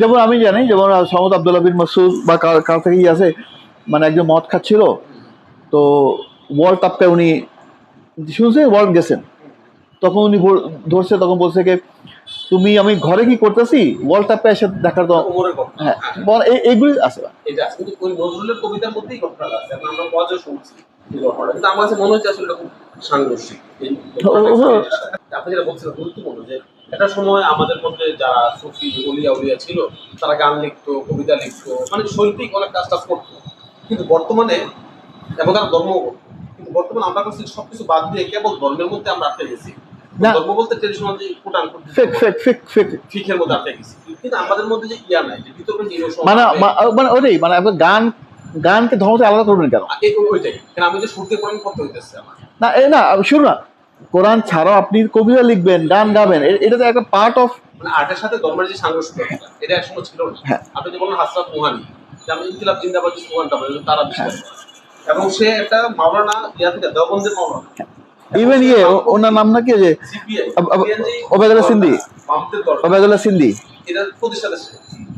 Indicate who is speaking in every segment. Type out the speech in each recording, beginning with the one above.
Speaker 1: যেমন আমি জানি, যেমন সহমত আব্দুল্লাহ বিন মাসুদ বা কার থেকেই আছে, মানে একজন মদ খাচ্ছিল, তো ওয়ার্ল্ড কাপটা উনি শুনছে, ওয়ার্ল্ড গেছেন, তখন উনি ধরছে, তখন বলছে কি তুমি আমি ঘরে কি করতেছি ওয়ার্ল্ড কাপে এসে দেখার তো। হ্যাঁ, এইগুলি আছে।
Speaker 2: এটা আছে কিন্তু ওই নজরুলের কবিতার মধ্যেই ঘটনাটা আছে, এখন আমরা ওয়াজও শুনছি এই ঘটনাটা, কিন্তু আমার কাছে মনে হচ্ছে আসলে এরকম সাংঘর্ষিক আপনি যেটা বলছিলেন গুরুত্বপূর্ণ, যে একটা সময় আমাদের মধ্যে যারা সুফি ওলিয়া উলিয়া ছিল তারা গান লিখতো, কবিতা লিখতো, মানে শৈল্পিক অনেক কাজ টাজ করতো, কিন্তু বর্তমানে এবং তারা ধর্ম করতো, কিন্তু বর্তমানে আমরা কাছে সবকিছু বাদ দিয়ে কেবল ধর্মের মধ্যে আমরা আটকে গেছি। ধর্ম বলতে ট্রেডিশনাল যে কোটান ফিকের মধ্যে আটকে গেছি, কিন্তু আমাদের মধ্যে যে ইয়া নাই, যে ভিতরে যে ইমোশন
Speaker 1: মানে ওটাই, মানে আপনার গানকে ধর্ম থেকে আলাদা করবেন কেন?
Speaker 2: ওইটাই কেন আমি যে শুনতে কোরআন করতে হইতেছে আমার
Speaker 1: না, না শুনুন না, কোরআন ছাড়াও আপনি কবিতা লিখবেন, গান গাবেন, এটা তো একটা পার্ট অফ,
Speaker 2: মানে আর্টের সাথে ধর্মের যে সাংঘর্ষিকতা, এটা একসময় ছিল না। আপনি যে বললেন হাসরাত মুহানি, যে আমি ইনকিলাব জিন্দাবাদ যে স্লোগানটা বলেন তারা বিশ্বাস করে, এবং সে একটা মাওলানা ইয়া থেকে দেওবন্দের মাওলানা,
Speaker 1: ইভেন ওনার নাম নাকি যে ওবায়দুল্লাহ সিন্ধি, ওবায়দুল্লাহ সিন্ধি,
Speaker 2: এটা প্রতিষ্ঠাতা সে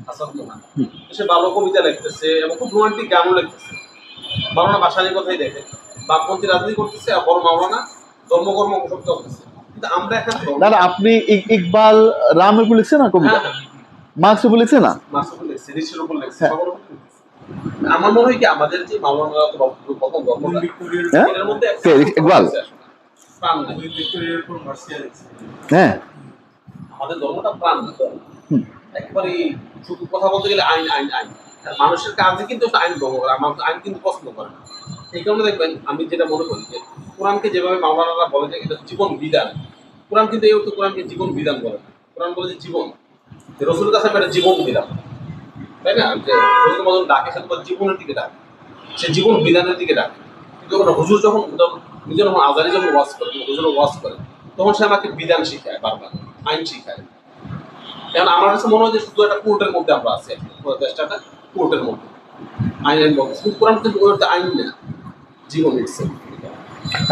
Speaker 2: হাসরাত মুহানি, সে ভালো কবিতা লিখতেছে এবং খুব রোমান্টিক গানও লিখতেছে। মাওলানা ভাসানির কথাই দেখে, বামপন্থী রাজনীতি করতেছে, আর বড় মাওলানা ধর্মকর্ম সব চলতেছে, কিন্তু আমরা এখন
Speaker 1: দাদা আপনি ইকবাল রামের উপর লিখছেন না কবিতা, মার্কসের উপর লিখছে না,
Speaker 2: মার্কসের লিখছে, রিচের উপর লিখছে, আমার মনে হয় কি আমাদের যে মাওলানা প্রথম ধর্মটা এর মধ্যে
Speaker 1: ইকবাল, হ্যাঁ
Speaker 2: আমাদের ধর্মটা প্রাণ, একেবারে শুধু কথা বলতে গেলে আইন আইন আইন, আর মানুষের কাজে কিন্তু আইন ভঙ্গ করে, আমার আইন কিন্তু পছন্দ করে না। এই কারণে দেখবেন আমি যেটা মনে করি যে কোরআনকে যেভাবে মাওলানারা বলে যে এটা জীবন বিধান, কোরআন কিন্তু এই অর্থ কোরআনকে জীবন বিধান বলে না, কোরআন বলে যে জীবন, রসুলের কাছে একটা জীবন বিধান, তাই না? যে রসুল মতন ডাকে সে তোমার জীবনের দিকে ডাকে, সে জীবন বিধানের দিকে ডাকে, কিন্তু হুজুর যখন নিজের যখন আজারি যখন ওয়াজ করে, হুজুর ওয়াজ করে, তখন সে আমাকে বিধান শিখায়, বারবার আইন শিখায়। কারণ আমার কাছে মনে হয় যে শুধু একটা কোর্টের মধ্যে আমরা আছি, পুরো দেশটা কোর্টের মধ্যে আইনের মধ্যে, কিন্তু কোরআন কিন্তু আইন না, জীবন ইচ্ছে।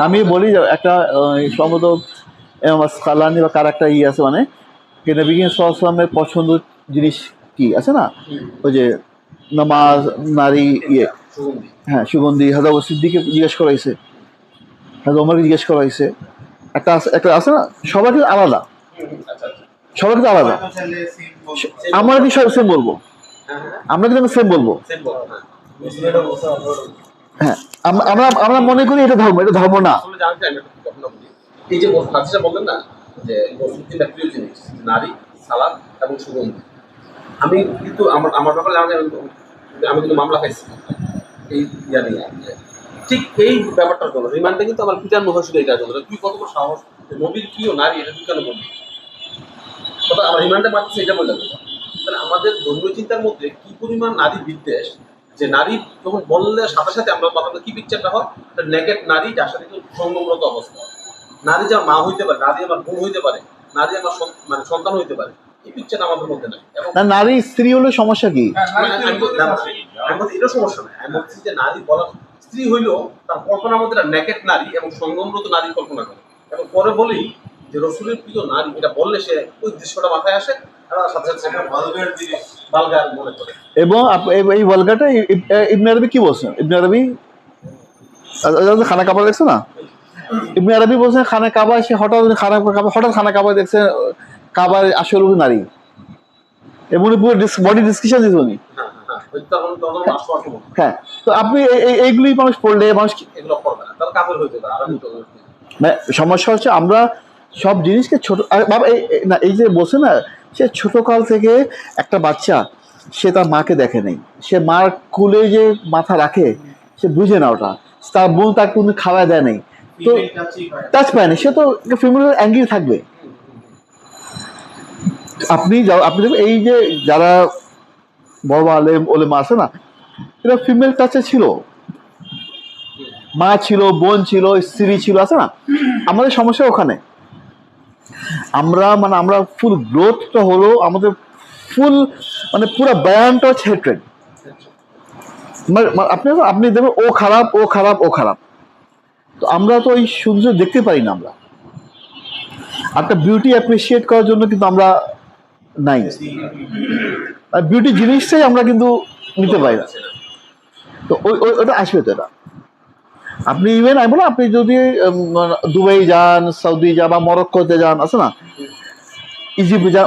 Speaker 1: আমি বলি একটা সম্ভবত কালানি বা কার একটা আছে, মানে নবী সাল্লাল্লাহু পছন্দ জিনিস কি আছে না, ওই যে নামাজ, নারী, হ্যাঁ সুগন্ধি, হাজা সিদ্দিকে জিজ্ঞেস করা হয়েছে, হাজা ওমরকে জিজ্ঞেস করা হয়েছে, একটা আছে না, সবার কিন্তু আলাদা, সবার কিন্তু আলাদা, আমরা কি সব সেম বলবো, আমরা কিন্তু সেম বলবো, হ্যাঁ আমরা মনে করি এটা ধর্ম, এটা ধর্ম না।
Speaker 2: এই যে হাদিসটা বললেন না যে তিনটা প্রিয় জিনিস, নারী, সালাদ এবং সুগন্ধি, আমি কিন্তু আমার ব্যাপারে আমি কিন্তু মামলা খাইছি এই ইয়া নিয়ে, ঠিক এই ব্যাপারটার জন্য রিমান্ডে কিন্তু আমার পিতার মুখ শুধু এটার জন্য, তুই কত বড় সাহস, নবীর প্রিয় নারী, এটা তুই কেন বলবি, কথা আমার রিমান্ডে মারতেছে এটা বললেন। তাহলে আমাদের ধর্মীয় চিন্তার মধ্যে কি পরিমাণ নারী বিদ্বেষ, যে নারী যখন বললে সাথে সাথে আমরা মাথার কি পিকচারটা হয়, নেকেট নারী যার সাথে সঙ্গমরত অবস্থা, নারী যা মা হইতে পারে, নারী আমার বোন হইতে পারে, নারী আমার মানে সন্তান হইতে পারে, এই পিকচারটা আমাদের মধ্যে নাই।
Speaker 1: নারী স্ত্রী হলে সমস্যা কি?
Speaker 2: এটা সমস্যা নাই, আমি বলছি যে নারী বলা স্ত্রী হইলেও তার কল্পনার মধ্যে নেকেট নারী এবং সঙ্গমরত নারী কল্পনা করে, এবং পরে বলেই যে রসুলের প্রিয় নারী, এটা বললে সে ওই দৃশ্যটা মাথায় আসে,
Speaker 1: এবং এই বলগাটা ইবনে আরবি কি বলছেন, ইবনে আরবি খানা কাবা দেখছে না, ইবনে আরবি বলছেন খানা কাবা, সে হঠাৎ খানা কাবা দেখছে, কাবার আসল নারী, এবং বডি ডিসক্রিপশন দিত উনি। হ্যাঁ, তো আপনি এইগুলি মানুষ পড়লে মানুষ
Speaker 2: এগুলো করবে না, তার কাপড় হইতে পারে।
Speaker 1: সমস্যা হচ্ছে আমরা সব জিনিসকে ছোট, না এই যে বলছে না, সে ছোটকাল থেকে একটা বাচ্চা সে তার মাকে দেখে নেই, সে মার কুলে যে মাথা রাখে সে বুঝে না, ওটা তার বোন তাকে কোনো খাওয়া দেয় নেই, তো টাচ পায় না, সে তো ফিমেল অ্যাঙ্গেল থাকবে। আপনি দেখবেন এই যে যারা বড় আলেম ওলেমা আছে না, এরা ফিমেল টাচে ছিল, মা ছিল, বোন ছিল, স্ত্রী ছিল, আছে না। আমাদের সমস্যা ওখানে, আমরা ফুল গ্রোথটা হলো আমাদের ফুল, মানে পুরো বয়ানটা হচ্ছে হেট্রেড। আপনি দেখবেন ও খারাপ, ও খারাপ, ও খারাপ, তো আমরা তো ওই সৌন্দর্য দেখতে পারি না। আমরা একটা বিউটি অ্যাপ্রিসিয়েট করার জন্য কিন্তু আমরা নাই, আর বিউটি জিনিসটাই আমরা কিন্তু নিতে পারি না। তো ওটা আসবে তো। এটা আপনি ইভেন আমি বলো, আপনি যদি দুবাই যান, সৌদি যান বা মরক্কোতে যান, আছে না, ইজিপ্ট যান,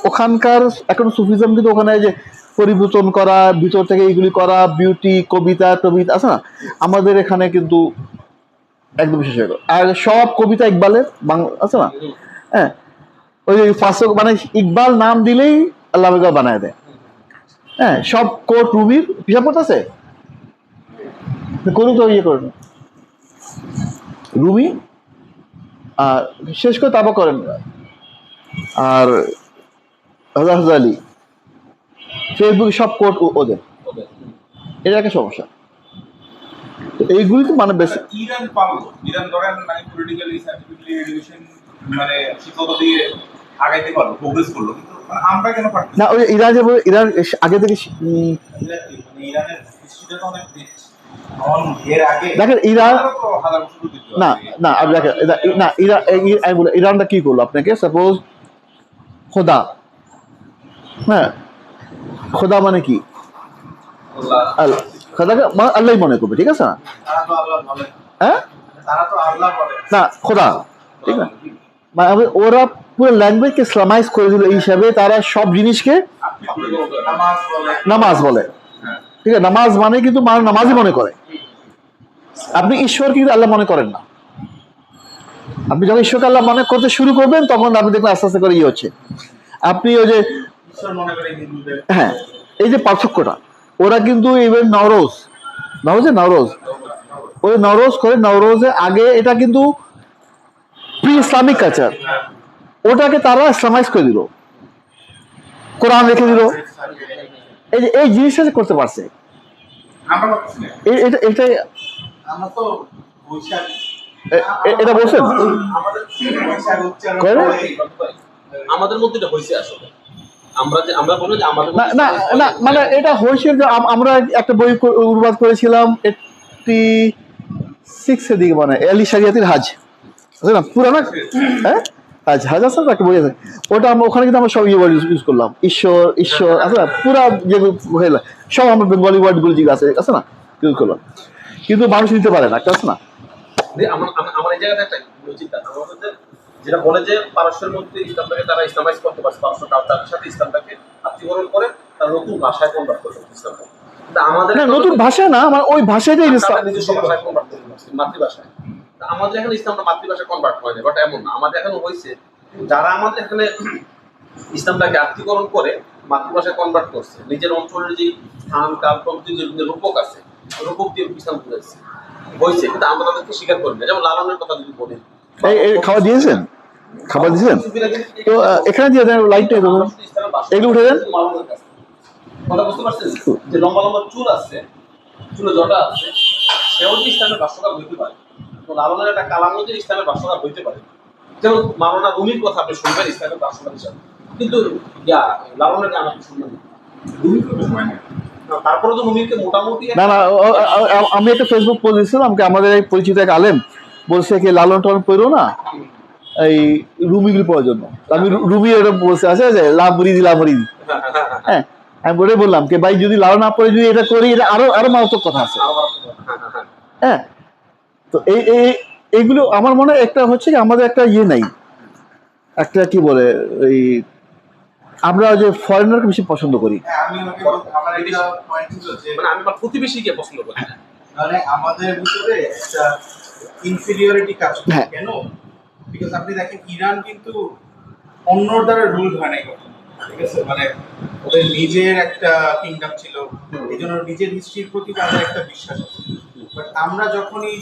Speaker 1: ওখানকার এখন সুফিজম কিন্তু ওখানে যে পরিবর্তন করা, ভিতর থেকে এইগুলি করা, বিউটি, কবিতা টবিতা, আছে না, আমাদের এখানে কিন্তু একদম বিশেষ হয়ে গেল। আর সব কবিতা ইকবালের বাংলা, আছে না, হ্যাঁ, ওই ফার্স্ট মানে ইকবাল নাম দিলেই আল্লাহ ইকবাল বানায় দেয়। হ্যাঁ, সব কোট রুবির হিসাব করতেছে, করুন তো ইয়ে করেন রুমি, আর শেষ করে তারপর করেন। আর হাজার আলী ফেসবুকে সব কোট ওদের, এটা একটা সমস্যা। তো এইগুলি তো মানে বেশি
Speaker 3: ইরান পারলো, ইরান ধরেন মানে পলিটিক্যালি সায়েন্টিফিক্যালি এডুকেশন মানে শিক্ষকতা দিয়ে আগাইতে পারলো, প্রোগ্রেস করলো, কিন্তু মানে আমরা কেন পারতেছি
Speaker 1: না। ওই ইরান যে ইরান আগে থেকে
Speaker 3: মানে ইরানের হিস্ট্রিটা তো অনেক রিচ। এর আগে
Speaker 1: দেখেন ইরান,
Speaker 3: তো হাজার বছর ঐতিহ্য
Speaker 1: না
Speaker 3: আছে।
Speaker 1: না আপনি দেখেন না, ইরান আমি বলি ইরানটা কি করলো আপনাকে, সাপোজ খোদা, হ্যাঁ, খোদা মানে কি,
Speaker 3: আল্লাহ,
Speaker 1: খোদাকে আল্লাহ মনে করবে, ঠিক আছে না,
Speaker 3: তারা তো আল্লাহ বলে,
Speaker 1: হ্যাঁ,
Speaker 3: তারা তো আল্লাহ বলে
Speaker 1: না খোদা, ঠিক না, মানে ওরা পুরো ল্যাঙ্গুয়েজকে ইসলামাইজ করে দিল, এই হিসাবে তারা সব জিনিসকে
Speaker 3: নামাজ বলে,
Speaker 1: নামাজ বলে, ঠিক আছে, নামাজ মানে কিন্তু নামাজই মনে করে। আপনি ঈশ্বরকে কিন্তু আল্লাহ মনে করেন না। আপনি যখন ঈশ্বরকে আল্লাহ মনে করতে শুরু করবেন, তখন আপনি দেখবেন আস্তে আস্তে করে ইয়ে হচ্ছে। আপনি ওই যে
Speaker 3: ঈশ্বর মনে করে হিন্দুদের,
Speaker 1: হ্যাঁ, এই যে পার্থক্যটা, ওরা কিন্তু ইভেন নওরোজ, ওই নওরোজ করে, নওরোজে আগে এটা কিন্তু প্রি ইসলামিক কালচার, ওটাকে তারা ইসলামাইজ করে দিল, কোরআন রেখে দিল। এই যে এই জিনিসটা যে করতে পারছে,
Speaker 3: আমরা পারতেছি না।
Speaker 1: এটা
Speaker 3: আমরা তো বৈশাখ,
Speaker 1: এটা বলছেন
Speaker 3: আমাদের বৈশাখ উচ্চারণ
Speaker 1: করে?
Speaker 3: করে
Speaker 2: আমাদের মধ্যে এটা হয়েছে আসলে। আমরা বলি যে আমাদের
Speaker 1: না না না, মানে এটা হয়েছে যে আমরা একটা বই অনুবাদ করেছিলাম 86 দিকে, মানে আলী শরিয়াতের হাজ, আছে না, পুরানা, হ্যাঁ, হাজ আছে না, একটা বই আছে, ওটা আমরা ওখানে কিন্তু আমরা সব ইয়ে ওয়ার্ড ইউজ করলাম, ঈশ্বর ঈশ্বর, আছে না, পুরা যেগুলো হইলো সব আমরা বেঙ্গলি ওয়ার্ডগুলো যেগুলো আছে না, ইউজ করলাম, কিন্তু মানুষ নিতে পারে না, একটা আছে না।
Speaker 2: আমার এই জায়গাতে একটা চিন্তা আমাদের যেটা বলে যে পারস্যের মধ্যে ইসলামটাকে তারা ইসলামাইজ করতে পারছে, পারস্য কালচারের সাথে ইসলামটাকে আত্মীকরণ করে তারা নতুন ভাষায় কনভার্ট করতে ইসলামটা। আমাদের
Speaker 1: না, নতুন ভাষা না, আমার ওই ভাষাটাই
Speaker 2: নিজস্ব ভাষায় কনভার্ট করতে পারছি, মাতৃভাষায়। আমাদের এখানে ইসলামটা মাতৃভাষায় কনভার্ট হয় না, বাট এমন না, আমাদের এখানে হয়েছে যারা আমাদের এখানে ইসলামটাকে আত্মীকরণ করে মাতৃভাষায় কনভার্ট করছে, নিজের অঞ্চলের যে স্থান কাল প্রকৃতি যে রূপক আছে, রূপক দিয়ে ইসলাম করেছে হয়েছে, কিন্তু আমরা তাদেরকে স্বীকার করি না। যেমন লালনের কথা যদি বলি,
Speaker 1: এই খাবার দিয়েছেন, খাবার দিয়েছেন তো এখানে দিয়ে দেন, লাইটটা এগুলো উঠে দেন।
Speaker 2: কথা বুঝতে পারছেন যে লম্বা লম্বা চুল আছে, চুলে জটা আছে, সেও যে ইসলামের ভাষ্যকার হইতে পারে, তো লালনের একটা কালামও যে ইসলামের ভাষ্যকার হইতে পারে। যেমন মাওলানা রুমির কথা আপনি শুনবেন ইসলামের ভাষ্যকার হিসাবে, কিন্তু লালনের গান আপনি শুনবেন না। তারপরে তো রুমিকে মোটামুটি
Speaker 1: না না, আমি একটা ফেসবুক পোস্ট দিয়েছিলাম, আমাদের এক পরিচিত এক আলেম বলছে কি লালন টালন পড়ো না, এই রুমিগুলি পড়ার জন্য। আমি রুমি এটা বলছে, আছে যে লামরিদি, হ্যাঁ, আমি বলে বললাম কি ভাই, যদি লালন না পড়ে যদি এটা করি, এটা আরো আরো মারাত্মক কথা আছে, হ্যাঁ। তো এইগুলো আমার মনে হয় একটা হচ্ছে কি, আমাদের একটা ইয়ে নাই, একটা কি বলে, এই আমরা যে ফরেনারকে বেশি পছন্দ করি।
Speaker 3: আমি আমার একটা পয়েন্ট ছিল যে
Speaker 2: মানে আমি আমার প্রতিবেশীকে পছন্দ করি না।
Speaker 3: মানে আমাদের ভিতরে একটা ইনফিরিয়রিটি কাজ করে।
Speaker 1: হ্যাঁ।
Speaker 3: কেন? বিকজ আপনি দেখেন ইরান কিন্তু অন্যর দ্বারা রুল হয় নাই কখনো, ঠিক আছে, মানে ওদের নিজের একটা কিংডম ছিল, এই জন্য নিজের হিস্ট্রির প্রতি তাদের একটা বিশ্বাস আছে। বাট আমরা যখনই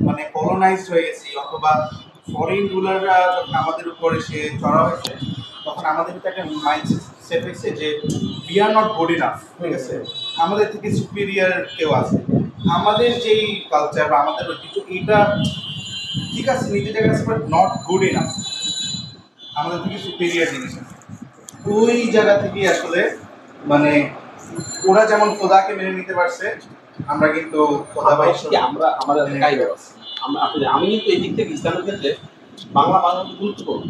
Speaker 3: মানে কলোনাইজড হয়ে গেছি, অথবা ফরেন রুলাররা যখন আমাদের উপর এসে চড়া হয়েছে, তখন আমাদের ভিতরে একটা মাইন্ড সেট হয়েছে যে we are not good enough, ঠিক আছে, আমাদের থেকে সুপিরিয়ার কেউ আছে। আমাদের যেই কালচার বা আমাদের ঐতিহ্য, এটা ঠিক আছে নিজের জায়গায় আছে, বাট নট গুড ইনাফ, আমাদের থেকে সুপিরিয়ার জিনিস আছে। ওই জায়গা থেকেই আসলে মানে ওরা যেমন খোদাকে মেনে নিতে পারছে, আমরা কিন্তু খোদা বা ঈশ্বর
Speaker 2: আমরা আমাদের কাইবার আছে। আমি কিন্তু এই দিক থেকে ইসলামের ক্ষেত্রে বাংলা গুরুত্বপূর্ণ।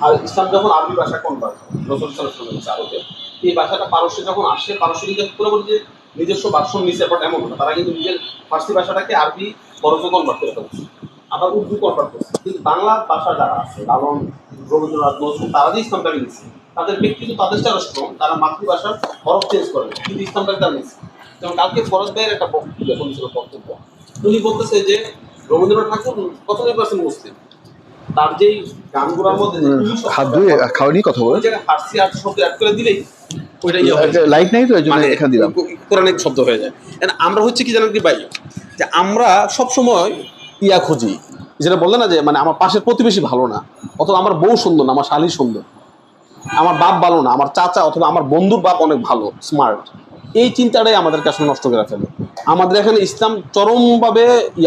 Speaker 2: আর ইসলাম যখন আরবি ভাষা কনভার্ট রাসূল সাল্লাল্লাহু আলাইহি ওয়াসাল্লাম আরবে, এই ভাষাটা পারস্যে যখন আসে, পারস্য কিন্তু পুরোপুরি যে নিজস্ব ভার্সন নিছে বাট এমন না, তারা কিন্তু নিজের ফার্সি ভাষাটাকে আরবি বরফে কনভার্ট করে ফেলছে, আবার উর্দু কনভার্ট করছে। কিন্তু বাংলা ভাষা যারা আছে, লালন, রবীন্দ্রনাথ, নজরুল, তারা যে ইসলামটাকে নিচ্ছে, তাদের ব্যক্তিত্ব তাদের চেয়ে আরো স্ট্রং, তারা মাতৃভাষার হরফ চেঞ্জ করে না, কিন্তু ইসলামটাকে তারা নিচ্ছে। যেমন কালকে ফরজ ভাইয়ের একটা বক্তব্য শুনেছিল, বক্তব্য উনি বলতেছে যে রবীন্দ্রনাথ ঠাকুর কত পার্সেন্ট মুসলিম, তার যেই গানগুলোর মধ্যে যে কুলি শব্দ
Speaker 1: খাদ্য
Speaker 2: ব্যবহার করে,
Speaker 1: খাওয়া নিয়ে কথা বলে
Speaker 2: ওই জায়গায় ফার্সি আর শব্দ অ্যাড করে দিলেই ওইটা ইয়ে হয়ে যায়,
Speaker 1: লাইট নাই তো এই জন্য
Speaker 2: মানে
Speaker 1: এখানে দিলাম।
Speaker 2: কোরআনিক শব্দ হয়ে যায়। And আমরা হচ্ছে কি জানেন কি ভাই, যে আমরা সব সময় ইয়া খুঁজি, যেটা বললেন না যে মানে আমার পাশের প্রতিবেশী ভালো না, অথবা আমার বউ সুন্দর না, আমার শালী সুন্দর, আমার বাপ ভালো না, আমার চাচা অথবা আমার বন্ধুর বাপ অনেক ভালো স্মার্ট, এই চিন্তাটাই আমাদেরকে আসলে নষ্ট করে ফেলে। আমাদের এখানে ইসলাম চরমভাবে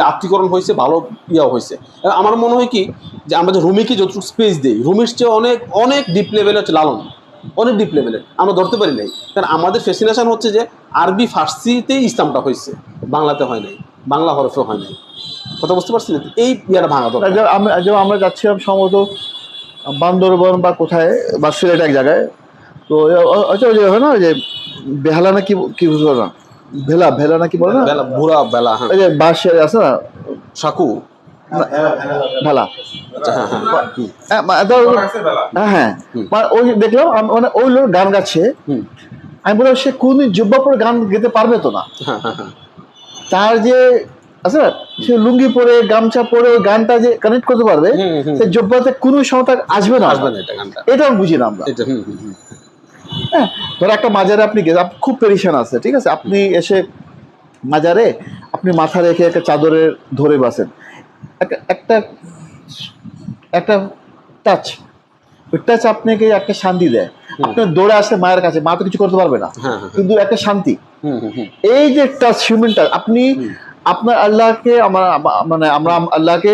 Speaker 2: আত্মীকরণ হয়েছে, ভালো ইয়া হয়েছে। এবং আমার মনে হয় কি যে আমরা যে রুমিকে যতটুকু স্পেস দিই, রুমির চেয়ে অনেক অনেক ডিপ লেভেলে হচ্ছে লালন, অনেক ডিপ লেভেলে আমরা ধরতে পারি নাই। কারণ আমাদের ফ্যাসিনেশন হচ্ছে যে আরবি ফার্সিতেই ইসলামটা হয়েছে, বাংলাতে হয় নাই, বাংলা হরফে হয় নাই। কথা বুঝতে পারছি না? এই ইয়াটা ভাঙা দরকার।
Speaker 1: যেমন আমরা যাচ্ছিলাম সম্ভবত বান্দরবন বা কোথায় বা সিলেট এক জায়গায়, তো ওই যে হয় না যে বেহালা না কি বুঝলো না, ভেলা না কি বলে না,
Speaker 2: বেলা বুড়া বেলা, হ্যাঁ,
Speaker 1: ওই যে বাঁশের আছে না
Speaker 2: সাকু,
Speaker 1: ভেলা,
Speaker 2: আচ্ছা, হ্যাঁ হ্যাঁ
Speaker 1: হ্যাঁ হ্যাঁ, মানে ওই দেখলাম মানে ওই লোক গান গাচ্ছে,
Speaker 2: হুম,
Speaker 1: আমি বললাম সে কোনদিন জুব্বা পরে গান গেতে পারবে তো না,
Speaker 2: হ্যাঁ হ্যাঁ হ্যাঁ,
Speaker 1: তার যে আছে না সে লুঙ্গি পরে গামছা পরে ওই গানটা যে কানেক্ট করতে পারবে, সে জুব্বাতে কোনো সময় তার আসবে না,
Speaker 2: আসবে না এটা গানটা,
Speaker 1: এটা আমি বুঝি না আমরা।
Speaker 2: এটা
Speaker 1: হ্যাঁ, ধরো একটা মাজারে আপনি গেছেন, আপনি খুব পেরেশান আছে, ঠিক আছে, আপনি এসে মাজারে আপনি মাথা রেখে একটা চাদরের ধরে বাসেন, একটা একটা টাচ, ওই টাচ আপনাকে একটা শান্তি দেয়, আপনার দৌড়ে আসে মায়ের কাছে, মা তো কিছু করতে পারবে না,
Speaker 2: হ্যাঁ,
Speaker 1: কিন্তু একটা শান্তি,
Speaker 2: হুম হুম হুম,
Speaker 1: এই যে টাচ, হিউম্যান টাচ, আপনি আপনার আল্লাহকে মানে আমরা আল্লাহকে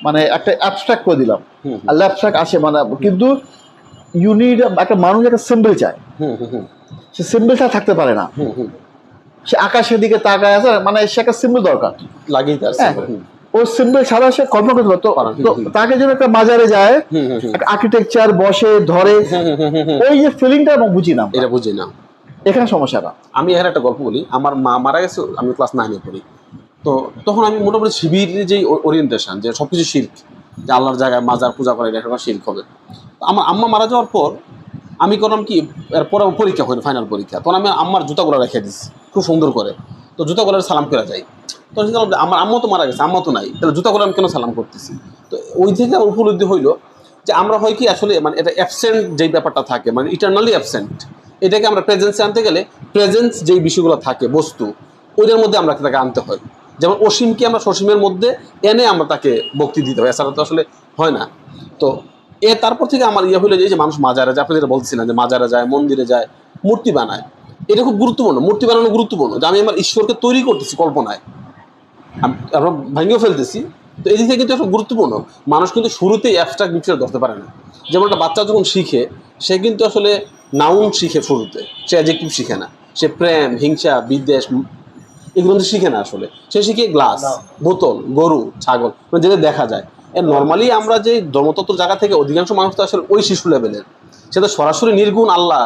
Speaker 1: মানে একটা অ্যাবস্ট্রাক্ট করে দিলাম,
Speaker 2: হুম,
Speaker 1: আল্লাহ অ্যাবস্ট্রাক্ট আসে মানে, কিন্তু ইউনিট একটা মানুষ একটা সিম্বল চায়,
Speaker 2: হুম হুম হুম,
Speaker 1: সে সিম্বল ছাড়া থাকতে পারে না,
Speaker 2: হুম হুম,
Speaker 1: সে আকাশের দিকে তাকায় আছে, মানে সে একটা সিম্বল দরকার,
Speaker 2: লাগিয়ে তার
Speaker 1: হ্যাঁ,
Speaker 2: হুম,
Speaker 1: ও সিম্বল ছাড়া সে কল্পনা করতে পারতো,
Speaker 2: পারে না,
Speaker 1: তো তাকে যেন একটা মাজারে যায়,
Speaker 2: হুম হুম হুম,
Speaker 1: একটা আর্কিটেকচার বসে ধরে, ওই যে ফিলিংটা আমি বুঝি না,
Speaker 2: এটা বুঝি না।
Speaker 1: এখানে সমস্যাটা।
Speaker 2: আমি এখানে একটা গল্প বলি, আমার মা মারা গেছে, আমি ক্লাস 9-এ পড়ি, তো তখন আমি মোটামুটি শিবিরের যে ওরিয়েন্টেশন, যে সব কিছু শিরক, যে আল্লাহর জায়গায় মাজার পূজা করে, এটা একটা শিরক হবে। তো আমার আম্মা মারা যাওয়ার পর আমি করলাম কি, এরপরে আমার পরীক্ষা হয়নি, ফাইনাল পরীক্ষা, তখন আমি আম্মার জুতাগুলো রেখে দিচ্ছি খুব সুন্দর করে, তো জুতাগুলো সালাম করে যাই, তো আমার আম্মা তো মারা গেছে, আম্মা তো নাই, তাহলে জুতাগুলো আমি কেন সালাম করতেছি? তো ওই থেকে আমার উপলব্ধি হইলো যে আমরা হয় কি আসলে মানে এটা অ্যাবসেন্ট যেই ব্যাপারটা থাকে, মানে ইটারনালি অ্যাবসেন্ট, এটাকে আমরা প্রেজেন্সে আনতে গেলে প্রেজেন্স যেই বিষয়গুলো থাকে বস্তু, ওইটার মধ্যে আমরা তাকে আনতে হয়। যেমন অসীমকে আমরা সসীমের মধ্যে এনে আমরা তাকে ভক্তি দিতে হয়, এছাড়া তো আসলে হয় না। তো তারপর থেকে আমার ইয়ে হইলো যে মানুষ মাজারে যায়, আপনি যেটা বলছিলেন যে মাজারে যায়, মন্দিরে যায়, মূর্তি বানায়, এটা খুব গুরুত্বপূর্ণ, মূর্তি বানানো গুরুত্বপূর্ণ, যে আমি আমার ঈশ্বরকে তৈরি করতেছি কল্পনায়, আমরা ভাঙিও ফেলতেছি। তো এই দিক থেকে কিন্তু একটা গুরুত্বপূর্ণ, মানুষ কিন্তু শুরুতেই অ্যাবস্ট্রাক্ট বিষয়টা ধরতে পারে না। যেমন একটা বাচ্চা যখন শিখে, সে কিন্তু আসলে নাউন শিখে শুরুতে, সে অ্যাডজেক্টিভ শিখে না, সে প্রেম, হিংসা, বিদ্বেষ এগুলো কিন্তু শিখে না, আসলে সে শিখে গ্লাস, বোতল, গরু, ছাগল, মানে যেটা দেখা যায়। নর্মালি আমরা যে ধর্মতত্ত্ব জায়গা থেকে অধিকাংশ মানুষ তো আসলে ওই শিশু লেভেলের, সে তো সরাসরি নির্গুণ আল্লাহ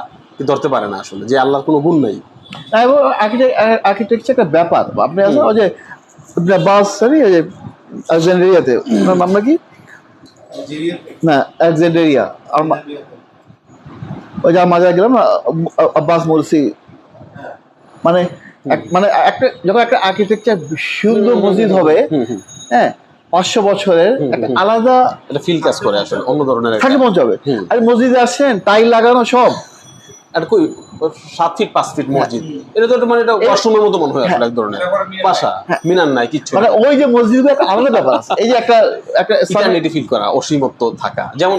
Speaker 2: ধরতে পারে না, আসলে যে আল্লাহর কোনো গুণ নেই।
Speaker 1: আর্কিটেকচার একটা ব্যাপার, আপনি আসলে ওই যে বাস সরি ওই যে আলেকজান্ড্রিয়াতে, ওনার নাম নাকি না, আলেকজান্ড্রিয়া, ওই যে মাজার গেলাম না, আব্বাস মুরসি, মানে মানে একটা যখন একটা আর্কিটেকচার সুন্দর মসজিদ হবে, হ্যাঁ, 500 বছরের একটা আলাদা
Speaker 2: এটা ফিল কাজ করে, আসলে অন্য ধরনের
Speaker 1: থাকে মনে হবে। আর মসজিদে আসছেন টাইল লাগানো সব,
Speaker 2: আর কই 7 ফিট 5 ফিট মসজিদ, এটা তো মানে এটা ওয়াশরুমের মতো মনে হয় আসলে, এক ধরনের পাশা, মিনার নাই কিচ্ছু,
Speaker 1: মানে ওই যে মসজিদ একটা আলাদা ব্যাপার আছে, এই যে একটা
Speaker 2: ইটারনিটি ফিল করা, অসীমত্ব থাকা। যেমন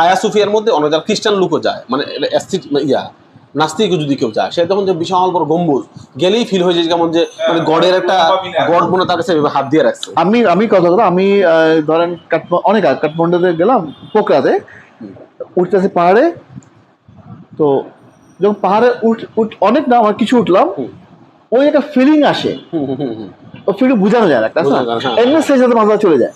Speaker 2: আয়া সুফিয়ার মধ্যে অনেক যারা খ্রিস্টান লোকও যায়, মানে নাস্তিক যদি কেউ যায়, সে তখন যে বিশাল বড় গম্বুজ গেলেই ফিল হয়ে যায় কেমন যে মানে গডের একটা গড মনে তার কাছে হাত দিয়ে রাখছে।
Speaker 1: আমি কথা বললাম, আমি ধরেন অনেক আগে কাঠমান্ডুতে গেলাম, পোখরাতে উঠতেছে পাহাড়ে, তো যখন পাহাড়ে অনেক না আমার কিছু উঠলাম, ওই একটা ফিলিং আসে, ও ফিলিং বোঝানো যায় না, একটা এমনি সেই সাথে মাথা চলে যায়।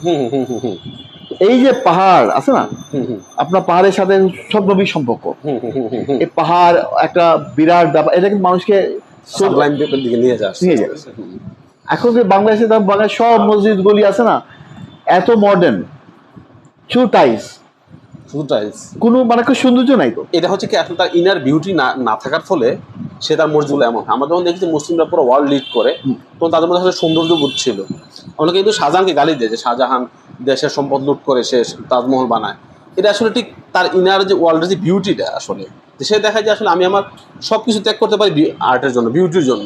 Speaker 1: এই যে পাহাড় আছে না,
Speaker 2: হুম হুম
Speaker 1: আপনার পাহাড়ের সাথে সব নবীর সম্পর্ক।
Speaker 2: হুম হুম হুম হুম
Speaker 1: এই পাহাড় একটা বিরাট ব্যাপার, এটা কিন্তু মানুষকে
Speaker 2: সাবলাইম পেপার দিকে নিয়ে যাচ্ছে।
Speaker 1: নিয়ে যায়। এখন যে বাংলাদেশে বাংলাদেশ সব মসজিদ গলি আছে না, এত মডার্ন, শুধু টাইলস,
Speaker 2: শুধু টাইলস।
Speaker 1: কোনো মানে কোনো সৌন্দর্য নাই তো।
Speaker 2: এটা হচ্ছে কি আসলে তার ইনার বিউটি না না থাকার ফলে সে তার মসজিদগুলো এমন হয়। আমরা যখন দেখছি মুসলিমরা পুরো ওয়ার্ল্ড লিড করে, তখন তাদের মধ্যে আসলে সৌন্দর্য বোধ ছিল। আমরা কিন্তু শাহজাহানকে গালি দেয় যে শাহজাহান দেশের সম্পদ লুট করে সে তাজমহল বানায়। এটা আসলে ঠিক তার ইনার যে ওয়ার্ল্ডের যে বিউটিটা আসলে, যে সে দেখায় যে আসলে আমি আমার সব কিছু ত্যাগ করতে পারি আর্টের জন্য, বিউটির জন্য।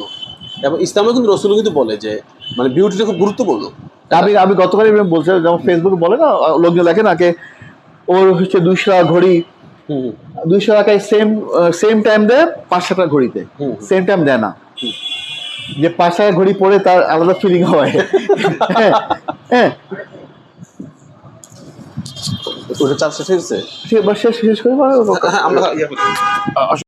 Speaker 2: এবং ইসলামেও কিন্তু রসুলও কিন্তু বলে যে মানে বিউটিটা খুব গুরুত্বপূর্ণ।
Speaker 1: আমি গতকালই বলছিলাম, যেমন ফেসবুকে বলে না, লোকজন লেখে না কে ওর হচ্ছে 200 টাকা ঘড়ি,
Speaker 2: হুম
Speaker 1: 200 টাকায় সেম টাইম দেয় 500 টাকা ঘড়িতে,
Speaker 2: হুম।
Speaker 1: সেম টাইম দেয় না। যে 5 টাকা ঘড়ি পরে তার আলাদা ফিলিং হয়। হ্যাঁ হ্যাঁ,
Speaker 2: ওটা চাপ শেষ হয়েছে।
Speaker 1: শেষ করে
Speaker 2: হ্যাঁ আমরা ইয়ে করি।